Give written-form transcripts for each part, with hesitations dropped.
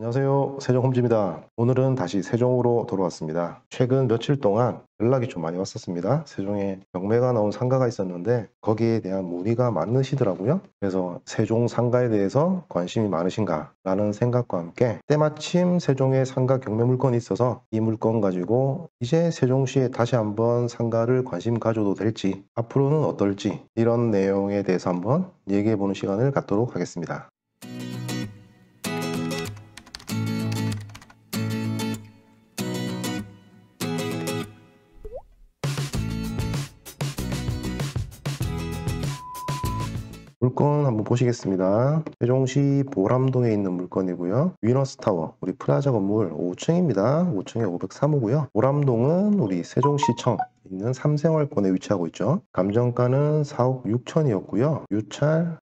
안녕하세요. 세종홈즈입니다. 오늘은 다시 세종으로 돌아왔습니다. 최근 며칠 동안 연락이 좀 많이 왔었습니다. 세종에 경매가 나온 상가가 있었는데 거기에 대한 문의가 많으시더라고요. 그래서 세종 상가에 대해서 관심이 많으신가 라는 생각과 함께 때마침 세종에 상가 경매 물건이 있어서 이 물건 가지고 이제 세종시에 다시 한번 상가를 관심 가져도 될지 앞으로는 어떨지 이런 내용에 대해서 한번 얘기해보는 시간을 갖도록 하겠습니다. 물건 한번 보시겠습니다. 세종시 보람동에 있는 물건이고요. 위너스타워 우리 프라자 건물 5층입니다. 5층에 503호고요. 보람동은 우리 세종시청 있는 삼생활권에 위치하고 있죠. 감정가는 4억 6천이었고요.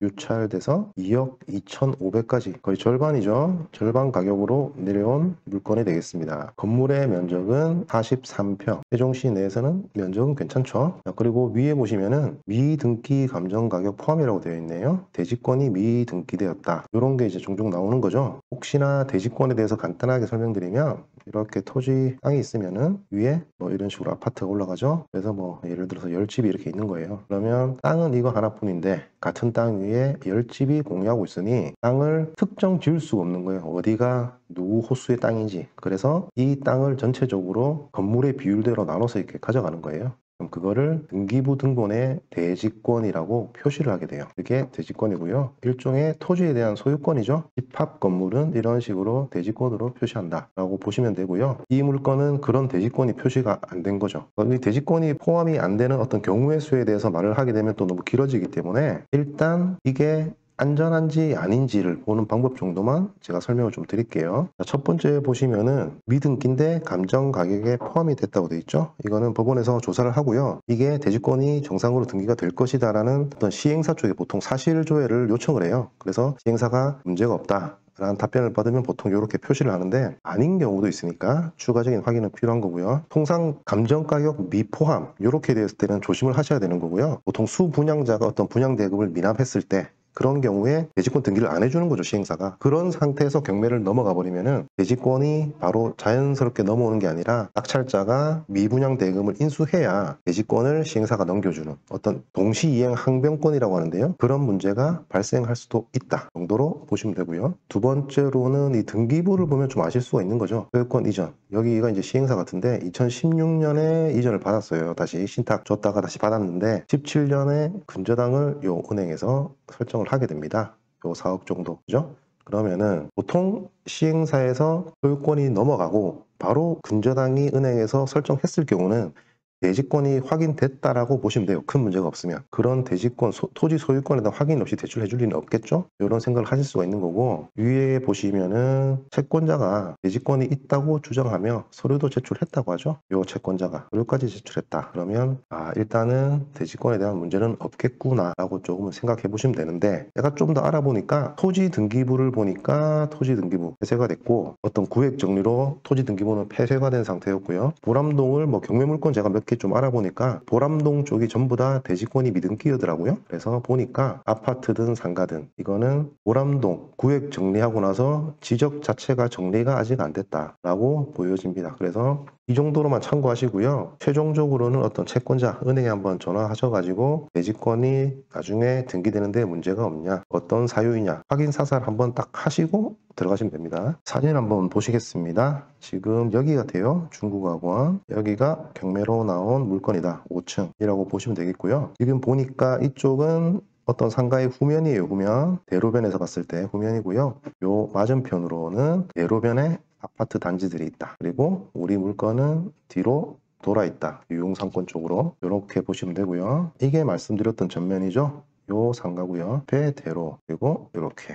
유찰돼서 2억 2,500까지 거의 절반이죠. 절반 가격으로 내려온 물건이 되겠습니다. 건물의 면적은 43평. 세종시 내에서는 면적은 괜찮죠. 자, 그리고 위에 보시면은 미등기 감정 가격 포함이라고 되어 있네요. 대지권이 미등기되었다. 이런 게 이제 종종 나오는 거죠. 혹시나 대지권에 대해서 간단하게 설명드리면 이렇게 토지 땅이 있으면은 위에 뭐 이런 식으로 아파트가 올라가죠. 그래서 뭐 예를 들어서 10집이 이렇게 있는 거예요. 그러면 땅은 이거 하나뿐인데 같은 땅 위에 10집이 공유하고 있으니 땅을 특정 지을 수가 없는 거예요. 어디가 누구 호수의 땅인지. 그래서 이 땅을 전체적으로 건물의 비율대로 나눠서 이렇게 가져가는 거예요. 그럼 그거를 등기부 등본에 대지권이라고 표시를 하게 돼요. 이게 대지권이고요. 일종의 토지에 대한 소유권이죠. 집합 건물은 이런 식으로 대지권으로 표시한다 라고 보시면 되고요. 이 물건은 그런 대지권이 표시가 안 된 거죠. 이 대지권이 포함이 안 되는 어떤 경우의 수에 대해서 말을 하게 되면 또 너무 길어지기 때문에 일단 이게 안전한지 아닌지를 보는 방법 정도만 제가 설명을 좀 드릴게요. 자, 첫 번째 보시면은 미등기인데 감정 가격에 포함이 됐다고 돼 있죠. 이거는 법원에서 조사를 하고요. 이게 대지권이 정상으로 등기가 될 것이다 라는 어떤 시행사 쪽에 보통 사실조회를 요청을 해요. 그래서 시행사가 문제가 없다 라는 답변을 받으면 보통 이렇게 표시를 하는데 아닌 경우도 있으니까 추가적인 확인은 필요한 거고요. 통상 감정가격 미포함 이렇게 되었을 때는 조심을 하셔야 되는 거고요. 보통 수분양자가 어떤 분양대금을 미납했을 때 그런 경우에 대지권 등기를 안 해주는 거죠, 시행사가. 그런 상태에서 경매를 넘어가 버리면은 대지권이 바로 자연스럽게 넘어오는 게 아니라 낙찰자가 미분양 대금을 인수해야 대지권을 시행사가 넘겨주는 어떤 동시이행 항변권이라고 하는데요. 그런 문제가 발생할 수도 있다 정도로 보시면 되고요. 두 번째로는 이 등기부를 보면 좀 아실 수가 있는 거죠. 소유권 이전. 여기가 이제 시행사 같은데 2016년에 이전을 받았어요. 다시 신탁 줬다가 다시 받았는데 17년에 근저당을 요 은행에서 설정을 하게 됩니다. 요 4억 정도. 그죠? 그러면은 보통 시행사에서 소유권이 넘어가고 바로 근저당이 은행에서 설정했을 경우는 대지권이 확인됐다라고 보시면 돼요. 큰 문제가 없으면. 그런 대지권, 토지 소유권에 대한 확인 없이 대출해 줄 리는 없겠죠? 이런 생각을 하실 수가 있는 거고 위에 보시면은 채권자가 대지권이 있다고 주장하며 서류도 제출했다고 하죠. 요 채권자가 서류까지 제출했다. 그러면 일단은 대지권에 대한 문제는 없겠구나 라고 조금 생각해 보시면 되는데 제가 좀 더 알아보니까 토지 등기부를 보니까 토지 등기부 폐쇄가 됐고 어떤 구획 정리로 토지 등기부는 폐쇄가 된 상태였고요. 보람동을 뭐 경매물건 제가 몇 개 좀 알아보니까 보람동 쪽이 전부 다 대지권이 미등기였더라고요. 그래서 보니까 아파트든 상가든 이거는 보람동 구획 정리하고 나서 지적 자체가 정리가 아직 안 됐다라고 보여집니다. 그래서 이 정도로만 참고하시고요. 최종적으로는 어떤 채권자, 은행에 한번 전화하셔가지고 대지권이 나중에 등기되는데 문제가 없냐, 어떤 사유이냐 확인 사살 한번 딱 하시고 들어가시면 됩니다. 사진 한번 보시겠습니다. 지금 여기가 돼요. 중국학원. 여기가 경매로 나온 물건이다. 5층이라고 보시면 되겠고요. 지금 보니까 이쪽은 어떤 상가의 후면이에요. 후면. 대로변에서 봤을 때 후면이고요. 요 맞은편으로는 대로변에 아파트 단지들이 있다. 그리고 우리 물건은 뒤로 돌아 있다. 유흥상권 쪽으로 이렇게 보시면 되고요. 이게 말씀드렸던 전면이죠. 요 상가고요. 배대로 그리고 이렇게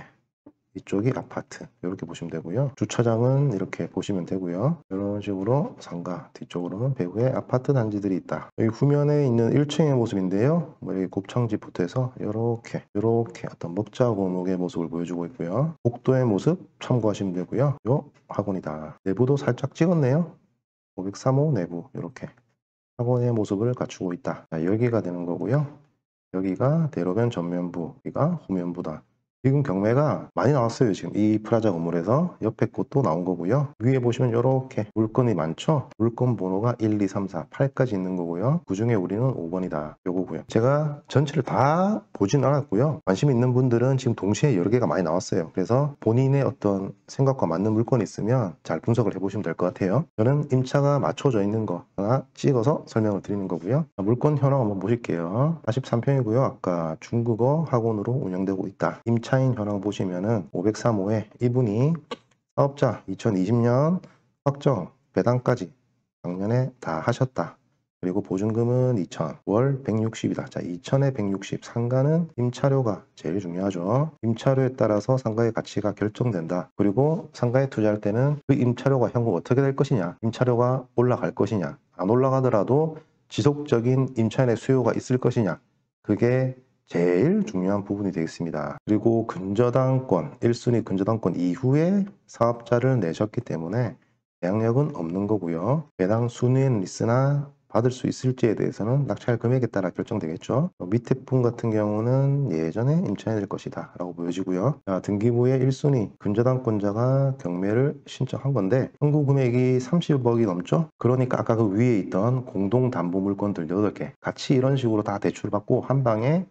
이쪽이 아파트 이렇게 보시면 되고요. 주차장은 이렇게 보시면 되고요. 이런 식으로 상가 뒤쪽으로는 배후에 아파트 단지들이 있다. 여기 후면에 있는 1층의 모습인데요. 여기 곱창집부터 해서 이렇게 어떤 먹자골목의 모습을 보여주고 있고요. 복도의 모습 참고하시면 되고요. 요 학원이다. 내부도 살짝 찍었네요. 503호 내부 이렇게 학원의 모습을 갖추고 있다. 자, 여기가 되는 거고요. 여기가 대로변 전면부, 여기가 후면부다. 지금 경매가 많이 나왔어요. 지금 이 프라자 건물에서 옆에 곳도 나온 거고요. 위에 보시면 이렇게 물건이 많죠. 물건 번호가 1, 2, 3, 4, 8까지 있는 거고요. 그 중에 우리는 5번이다 요거고요. 제가 전체를 다 보진 않았고요. 관심 있는 분들은 지금 동시에 여러 개가 많이 나왔어요. 그래서 본인의 어떤 생각과 맞는 물건이 있으면 잘 분석을 해보시면 될 것 같아요. 저는 임차가 맞춰져 있는 거 하나 찍어서 설명을 드리는 거고요. 물건 현황 한번 보실게요. 43평이고요. 아까 중국어 학원으로 운영되고 있다. 임차인 현황 보시면은 503호에 이분이 사업자 2020년 확정 배당까지 작년에 다 하셨다. 그리고 보증금은 2천, 월 160이다. 자, 2천에 160. 상가는 임차료가 제일 중요하죠. 임차료에 따라서 상가의 가치가 결정된다. 그리고 상가에 투자할 때는 그 임차료가 향후 어떻게 될 것이냐, 임차료가 올라갈 것이냐, 안 올라가더라도 지속적인 임차인의 수요가 있을 것이냐, 그게 제일 중요한 부분이 되겠습니다. 그리고 근저당권, 1순위 근저당권 이후에 사업자를 내셨기 때문에 대항력은 없는 거고요. 배당 순위에는 있으나 받을 수 있을지에 대해서는 낙찰 금액에 따라 결정되겠죠. 밑에 분 같은 경우는 예전에 임차인일 것이다 라고 보여지고요. 자, 등기부의 1순위 근저당권자가 경매를 신청한 건데 청구 금액이 30억이 넘죠. 그러니까 아까 그 위에 있던 공동담보물건들 8개 같이 이런 식으로 다 대출을 받고 한 방에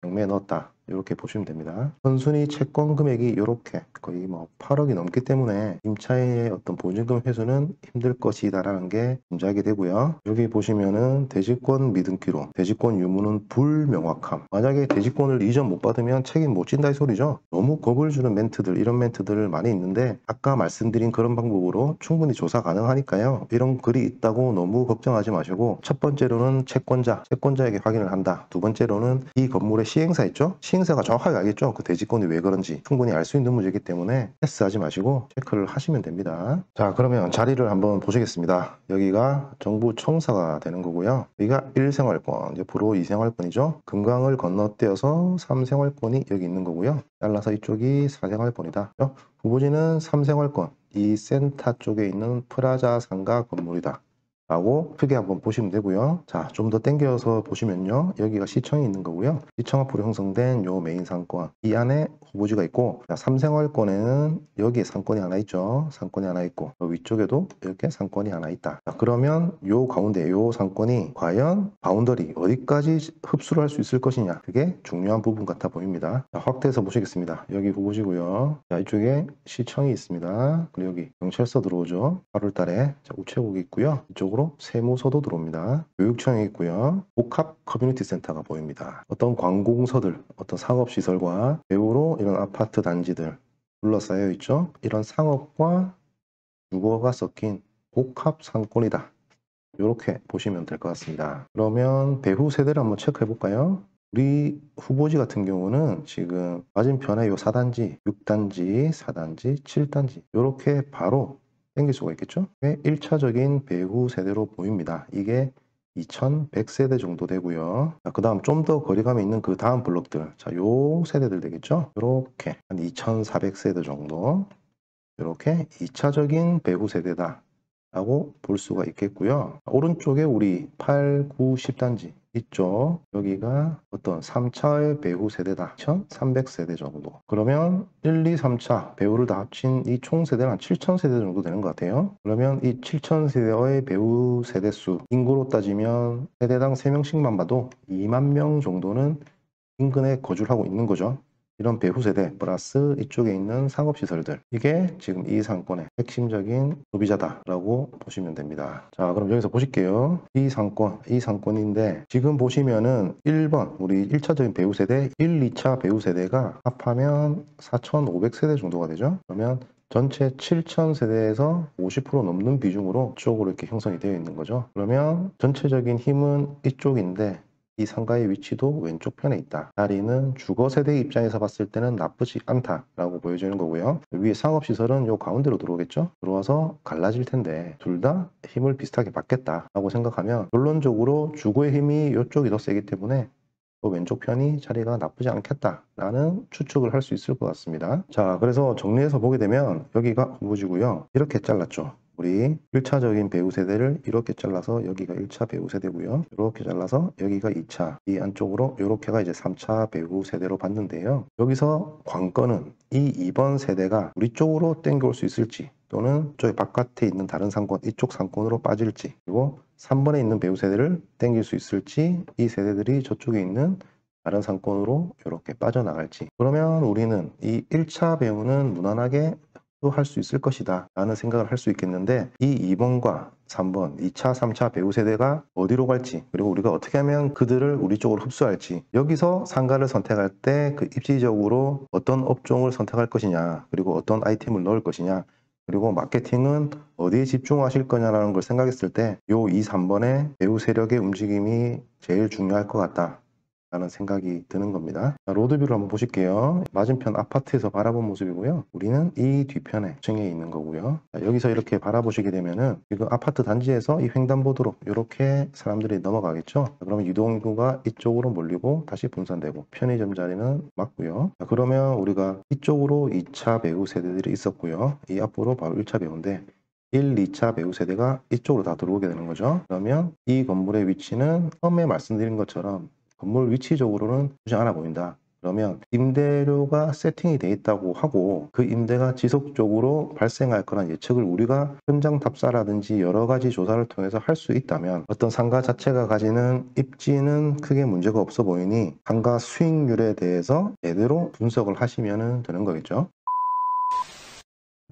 경매에 넣었다. 이렇게 보시면 됩니다. 선순위 채권 금액이 이렇게 거의 뭐 8억이 넘기 때문에 임차인의 어떤 보증금 회수는 힘들 것이다라는 게 짐작이 되고요. 여기 보시면은 대지권 미등기로 대지권 유무는 불명확함. 만약에 대지권을 이전 못 받으면 책임 못 진다 이 소리죠. 너무 겁을 주는 멘트들, 이런 멘트들 많이 있는데 아까 말씀드린 그런 방법으로 충분히 조사 가능하니까요. 이런 글이 있다고 너무 걱정하지 마시고, 첫 번째로는 채권자에게 확인을 한다. 두 번째로는 이 건물의 시행사 있죠? 시행사가 정확하게 알겠죠? 그 대지권이 왜 그런지 충분히 알 수 있는 문제이기 때문에 패스하지 마시고 체크를 하시면 됩니다. 자, 그러면 자리를 한번 보시겠습니다. 여기가 정부 청사가 되는 거고요. 여기가 1생활권, 이제 부로 2생활권이죠. 금강을 건너뛰어서 3생활권이 여기 있는 거고요. 잘라서 이쪽이 4생활권이다. 후보지는 3생활권, 이 센터 쪽에 있는 프라자 상가 건물이다 라고 크게 한번 보시면 되고요. 자, 좀 더 당겨서 보시면요. 여기가 시청이 있는 거고요. 시청 앞으로 형성된 요 메인 상권, 이 안에 후보지가 있고, 자, 3생활권에는 여기에 상권이 하나 있죠. 상권이 하나 있고, 위쪽에도 이렇게 상권이 하나 있다. 자, 그러면 요 가운데 요 상권이 과연 바운더리 어디까지 흡수를 할 수 있을 것이냐, 그게 중요한 부분 같아 보입니다. 자, 확대해서 보시겠습니다. 여기 후보지고요. 자, 이쪽에 시청이 있습니다. 그리고 여기 경찰서 들어오죠. 8월 달에 우체국이 있고요. 이쪽으로 세무서도 들어옵니다. 교육청이 있고요. 복합 커뮤니티 센터가 보입니다. 어떤 관공서들, 어떤 상업시설과 배우로 이런 아파트 단지들 둘러싸여 있죠. 이런 상업과 주거가 섞인 복합 상권이다. 이렇게 보시면 될 것 같습니다. 그러면 배후 세대를 한번 체크해 볼까요? 우리 후보지 같은 경우는 지금 맞은편에 요 4단지, 6단지, 4단지, 7단지 이렇게 바로 땡길 수가 있겠죠? 1차적인 배후 세대로 보입니다. 이게 2100세대 정도 되고요. 그 다음 좀 더 거리감이 있는 그 다음 블록들, 자, 요 세대들 되겠죠? 이렇게 한 2400세대 정도, 이렇게 2차적인 배후 세대다 라고 볼 수가 있겠고요. 오른쪽에 우리 8, 9, 10단지 있죠. 여기가 어떤 3차의 배후 세대다. 1300세대 정도. 그러면 1, 2, 3차 배후를 다 합친 이 총 세대는 한 7000세대 정도 되는 것 같아요. 그러면 이 7000세대의 배후 세대 수, 인구로 따지면 세대당 3명씩만 봐도 2만 명 정도는 인근에 거주를 하고 있는 거죠. 이런 배후 세대 플러스 이쪽에 있는 상업시설들, 이게 지금 이 상권의 핵심적인 소비자다라고 보시면 됩니다. 자, 그럼 여기서 보실게요. 이 상권인데 지금 보시면은 1번 우리 1차적인 배후 세대, 1, 2차 배후 세대가 합하면 4500세대 정도가 되죠. 그러면 전체 7000세대에서 50% 넘는 비중으로 이쪽으로 이렇게 형성이 되어 있는 거죠. 그러면 전체적인 힘은 이쪽인데 이 상가의 위치도 왼쪽 편에 있다. 자리는 주거 세대 입장에서 봤을 때는 나쁘지 않다라고 보여지는 거고요. 위에 상업시설은 요 가운데로 들어오겠죠? 들어와서 갈라질 텐데 둘 다 힘을 비슷하게 받겠다라고 생각하면 결론적으로 주거의 힘이 이쪽이 더 세기 때문에 왼쪽 편이 자리가 나쁘지 않겠다라는 추측을 할 수 있을 것 같습니다. 자, 그래서 정리해서 보게 되면 여기가 후보지고요. 이렇게 잘랐죠. 우리 1차적인 배우 세대를 이렇게 잘라서 여기가 1차 배우 세대고요. 이렇게 잘라서 여기가 2차, 이 안쪽으로 이렇게가 이제 3차 배우 세대로 봤는데요. 여기서 관건은 이 2번 세대가 우리 쪽으로 땡겨올 수 있을지, 또는 저기 바깥에 있는 다른 상권, 이쪽 상권으로 빠질지, 그리고 3번에 있는 배우 세대를 땡길 수 있을지, 이 세대들이 저쪽에 있는 다른 상권으로 이렇게 빠져나갈지. 그러면 우리는 이 1차 배우는 무난하게 할 수 있을 것이다 라는 생각을 할 수 있겠는데, 이 2번과 3번, 2차, 3차 배우 세대가 어디로 갈지, 그리고 우리가 어떻게 하면 그들을 우리 쪽으로 흡수할지, 여기서 상가를 선택할 때 그 입지적으로 어떤 업종을 선택할 것이냐, 그리고 어떤 아이템을 넣을 것이냐, 그리고 마케팅은 어디에 집중하실 거냐라는 걸 생각했을 때 요 2, 3번의 배우 세력의 움직임이 제일 중요할 것 같다 라는 생각이 드는 겁니다. 자, 로드뷰를 한번 보실게요. 맞은편 아파트에서 바라본 모습이고요. 우리는 이 뒤편에 층에 있는 거고요. 자, 여기서 이렇게 바라보시게 되면은 지금 아파트 단지에서 이 횡단보도로 이렇게 사람들이 넘어가겠죠. 자, 그러면 유동인구가 이쪽으로 몰리고 다시 분산되고, 편의점 자리는 맞고요. 자, 그러면 우리가 이쪽으로 2차 배우 세대들이 있었고요. 이 앞으로 바로 1차 배우인데 1, 2차 배우 세대가 이쪽으로 다 들어오게 되는 거죠. 그러면 이 건물의 위치는 처음에 말씀드린 것처럼 건물 위치적으로는 굳이 않아 보인다. 그러면 임대료가 세팅이 돼 있다고 하고 그 임대가 지속적으로 발생할 거란 예측을 우리가 현장 답사라든지 여러 가지 조사를 통해서 할 수 있다면 어떤 상가 자체가 가지는 입지는 크게 문제가 없어 보이니 상가 수익률에 대해서 제대로 분석을 하시면 되는 거겠죠.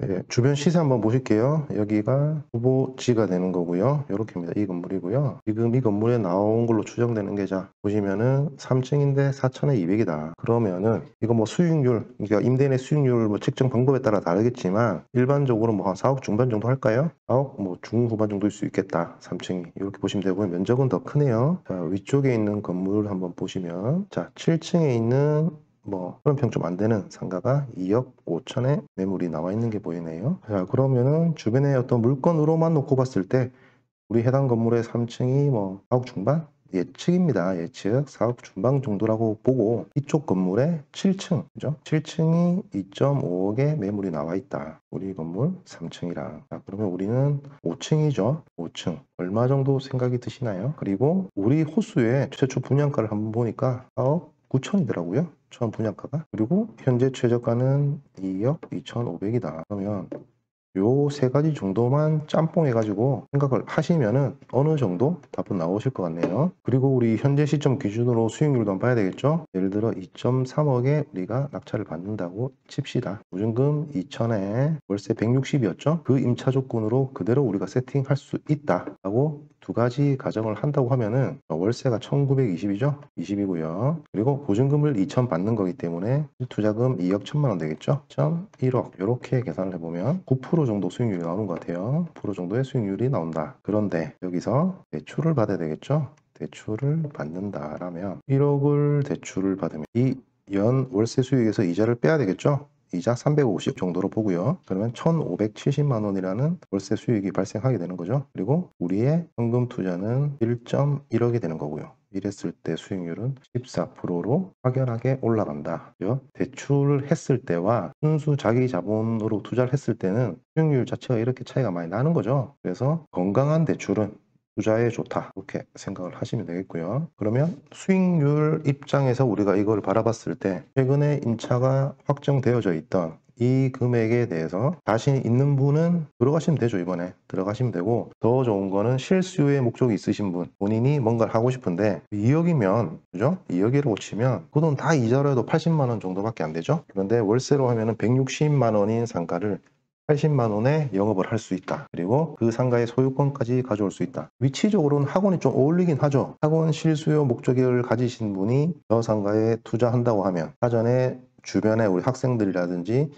네, 주변 시세 한번 보실게요. 여기가 후보지가 되는 거고요. 이렇게입니다. 이 건물이고요. 지금 이 건물에 나온 걸로 추정되는 계좌 보시면은 3층인데 4,200이다. 그러면은 이거 뭐 수익률, 그러니까 임대인의 수익률 뭐 측정 방법에 따라 다르겠지만 일반적으로 뭐 한 4억 중반 정도 할까요? 4억 뭐 중후반 정도일 수 있겠다. 3층이 이렇게 보시면 되고요. 면적은 더 크네요. 자, 위쪽에 있는 건물을 한번 보시면, 자, 7층에 있는 뭐 그런 평 좀 안 되는 상가가 2억 5천에 매물이 나와 있는 게 보이네요. 자, 그러면은 주변에 어떤 물건으로만 놓고 봤을 때 우리 해당 건물의 3층이 뭐 4억 중반? 예측입니다. 예측 4억 중반 정도라고 보고, 이쪽 건물의 7층, 그죠? 7층이 2.5억에 매물이 나와 있다. 우리 건물 3층이랑. 자, 그러면 우리는 5층이죠. 5층. 얼마 정도 생각이 드시나요? 그리고 우리 호수의 최초 분양가를 한번 보니까 4억 9천이더라고요. 처음 분양가가. 그리고 현재 최저가는 2억 2,500이다. 그러면 요 세 가지 정도만 짬뽕 해가지고 생각을 하시면은 어느 정도 답은 나오실 것 같네요. 그리고 우리 현재 시점 기준으로 수익률도 한번 봐야 되겠죠. 예를 들어 2.3억에 우리가 낙찰을 받는다고 칩시다. 보증금 2천에 월세 160이었죠. 그 임차 조건으로 그대로 우리가 세팅할 수 있다라고 두 가지 가정을 한다고 하면은 월세가 1920이죠. 20이고요. 그리고 보증금을 2천 받는 거기 때문에 투자금 2억 1천만 원 되겠죠. 1.1억 이렇게 계산을 해보면 9% 정도 수익률이 나오는 것 같아요. 9% 정도의 수익률이 나온다. 그런데 여기서 대출을 받아야 되겠죠. 대출을 받는다라면 1억을 대출을 받으면 이 연 월세 수익에서 이자를 빼야 되겠죠. 이자 350 정도로 보고요. 그러면 1,570만 원이라는 월세 수익이 발생하게 되는 거죠. 그리고 우리의 현금 투자는 1.1억이 되는 거고요. 이랬을 때 수익률은 14%로 확연하게 올라간다. 대출을 했을 때와 순수 자기 자본으로 투자를 했을 때는 수익률 자체가 이렇게 차이가 많이 나는 거죠. 그래서 건강한 대출은 투자에 좋다, 이렇게 생각을 하시면 되겠고요. 그러면 수익률 입장에서 우리가 이걸 바라봤을 때 최근에 임차가 확정되어져 있던 이 금액에 대해서 자신 있는 분은 들어가시면 되죠. 이번에 들어가시면 되고, 더 좋은 거는 실수요의 목적이 있으신 분, 본인이 뭔가를 하고 싶은데 2억이면, 그죠? 2억이라고 치면 그 돈 다 이자로 해도 80만 원 정도밖에 안 되죠. 그런데 월세로 하면은 160만 원인 상가를 80만 원에 영업을 할 수 있다. 그리고 그 상가의 소유권까지 가져올 수 있다. 위치적으로는 학원이 좀 어울리긴 하죠. 학원 실수요 목적을 가지신 분이 저 상가에 투자한다고 하면 사전에 주변에 우리 학생들이라든지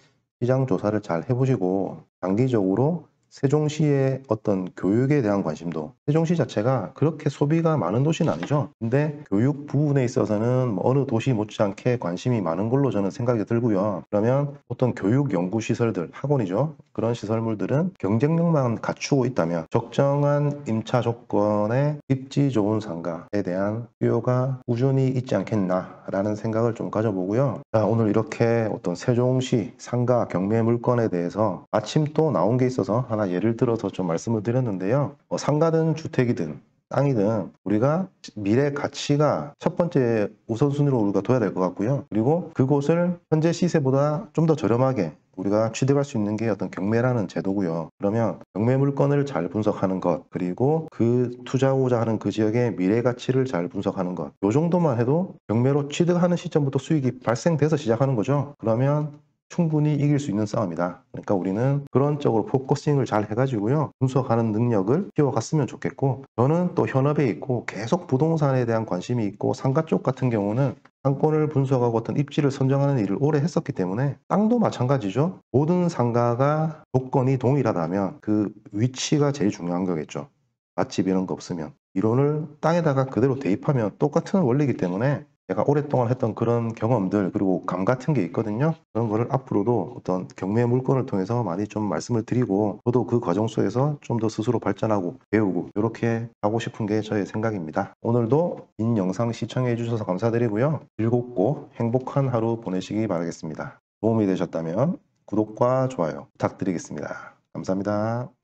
시장 조사를 잘 해보시고, 장기적으로 세종시의 어떤 교육에 대한 관심도, 세종시 자체가 그렇게 소비가 많은 도시는 아니죠. 근데 교육 부분에 있어서는 뭐 어느 도시 못지않게 관심이 많은 걸로 저는 생각이 들고요. 그러면 어떤 교육 연구 시설들, 학원이죠. 그런 시설물들은 경쟁력만 갖추고 있다면 적정한 임차 조건에 입지 좋은 상가에 대한 수요가 꾸준히 있지 않겠나라는 생각을 좀 가져보고요. 자, 오늘 이렇게 어떤 세종시 상가 경매 물건에 대해서 마침 또 나온 게 있어서 하나 하나 예를 들어서 좀 말씀을 드렸는데요. 상가든 주택이든 땅이든 우리가 미래 가치가 첫 번째 우선순위로 우리가 둬야 될 것 같고요. 그리고 그곳을 현재 시세보다 좀 더 저렴하게 우리가 취득할 수 있는 게 어떤 경매라는 제도고요. 그러면 경매 물건을 잘 분석하는 것, 그리고 그 투자하고자 하는 그 지역의 미래 가치를 잘 분석하는 것, 요 정도만 해도 경매로 취득하는 시점부터 수익이 발생돼서 시작하는 거죠. 그러면 충분히 이길 수 있는 싸움이다. 그러니까 우리는 그런 쪽으로 포커싱을 잘 해가지고요. 분석하는 능력을 키워갔으면 좋겠고, 저는 또 현업에 있고 계속 부동산에 대한 관심이 있고 상가 쪽 같은 경우는 상권을 분석하고 어떤 입지를 선정하는 일을 오래 했었기 때문에 땅도 마찬가지죠. 모든 상가가 조건이 동일하다면 그 위치가 제일 중요한 거겠죠. 맛집 이런 거 없으면. 이론을 땅에다가 그대로 대입하면 똑같은 원리이기 때문에 제가 오랫동안 했던 그런 경험들 그리고 감 같은 게 있거든요. 그런 거를 앞으로도 어떤 경매 물건을 통해서 많이 좀 말씀을 드리고 저도 그 과정 속에서 좀 더 스스로 발전하고 배우고 이렇게 하고 싶은 게 저의 생각입니다. 오늘도 긴 영상 시청해 주셔서 감사드리고요. 즐겁고 행복한 하루 보내시기 바라겠습니다. 도움이 되셨다면 구독과 좋아요 부탁드리겠습니다. 감사합니다.